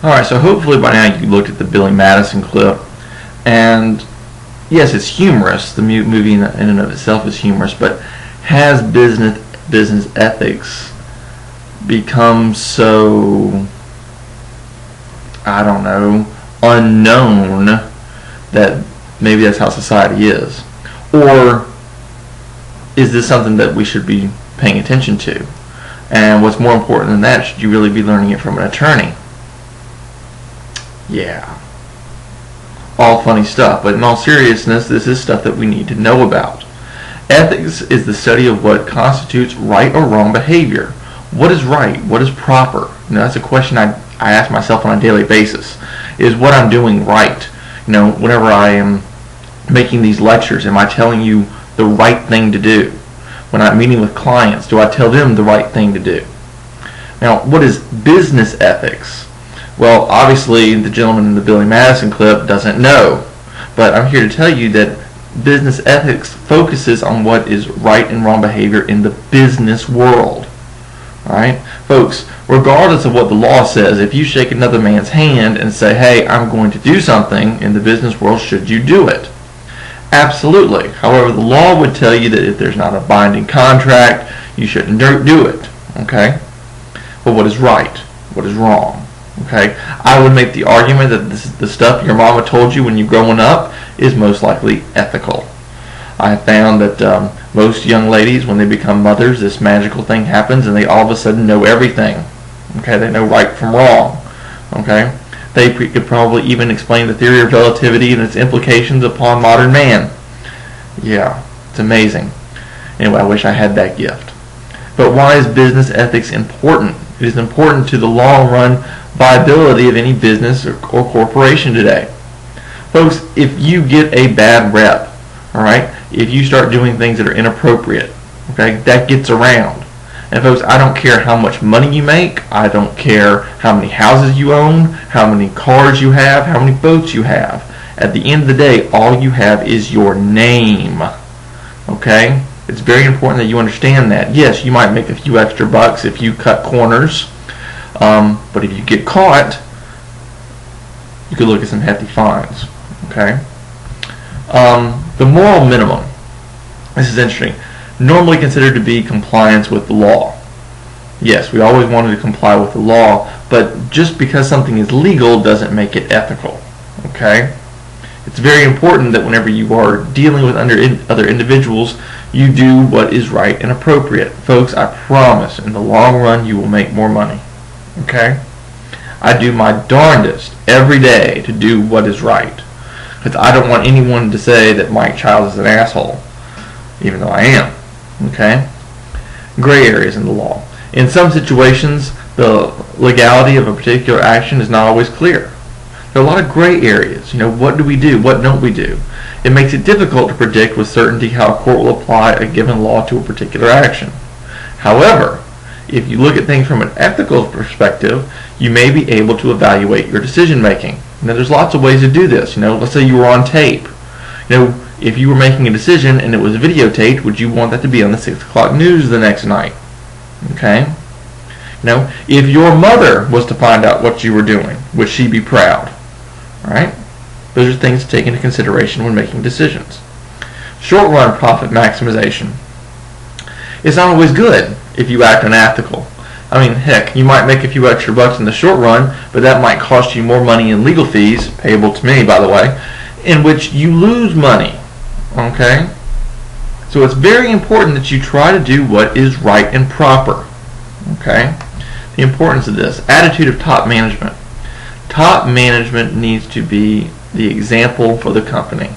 Alright, so hopefully by now you looked at the Billy Madison clip, and yes, it's humorous. The movie in and of itself is humorous, but has business ethics become so, I don't know, unknown that maybe that's how society is? Or is this something that we should be paying attention to? And what's more important than that, should you really be learning it from an attorney? Yeah. All funny stuff, but in all seriousness, this is stuff that we need to know about. Ethics is the study of what constitutes right or wrong behavior. What is right? What is proper? That's a question I ask myself on a daily basis. Is what I'm doing right? Whenever I am making these lectures, am I telling you the right thing to do? When I'm meeting with clients, do I tell them the right thing to do? Now, what is business ethics? Well, obviously, the gentleman in the Billy Madison clip doesn't know, but I'm here to tell you that business ethics focuses on what is right and wrong behavior in the business world. Alright? Folks, regardless of what the law says, if you shake another man's hand and say, hey, I'm going to do something in the business world, should you do it? Absolutely. However, the law would tell you that if there's not a binding contract, you shouldn't do it. Okay? But what is right? What is wrong? Okay? I would make the argument that the stuff your mama told you when you were growing up is most likely ethical. I have found that most young ladies, when they become mothers, this magical thing happens and they all of a sudden know everything. Okay? They know right from wrong. Okay? They could probably even explain the theory of relativity and its implications upon modern man. Yeah, it's amazing. Anyway, I wish I had that gift. But why is business ethics important? It is important to the long-run viability of any business or corporation today. Folks, if you get a bad rep, alright, if you start doing things that are inappropriate, okay, that gets around. And folks, I don't care how much money you make, I don't care how many houses you own, how many cars you have, how many boats you have. At the end of the day, all you have is your name. Okay? It's very important that you understand that. Yes, you might make a few extra bucks if you cut corners, but if you get caught, you could look at some hefty fines. Okay? The moral minimum. This is interesting. Normally considered to be compliance with the law. Yes, we always wanted to comply with the law, but just because something is legal doesn't make it ethical. Okay? It's very important that whenever you are dealing with other individuals, you do what is right and appropriate. Folks, I promise, in the long run, you will make more money. Okay? I do my darndest every day to do what is right, because I don't want anyone to say that Mike Childs is an asshole, even though I am. Okay? Gray areas in the law. In some situations, the legality of a particular action is not always clear. There are a lot of gray areas. What do we do? What don't we do? It makes it difficult to predict with certainty how a court will apply a given law to a particular action. However, if you look at things from an ethical perspective, you may be able to evaluate your decision making. Now, there's lots of ways to do this. Let's say you were on tape. If you were making a decision and it was videotaped, would you want that to be on the 6 o'clock news the next night? Okay? If your mother was to find out what you were doing, would she be proud? Alright? Those are things to take into consideration when making decisions. Short run profit maximization. It's not always good if you act unethical. I mean, heck, you might make a few extra bucks in the short run, but that might cost you more money in legal fees, payable to me, by the way, in which you lose money. Okay? So it's very important that you try to do what is right and proper. Okay? The importance of this. Attitude of top management. Top management needs to be the example for the company.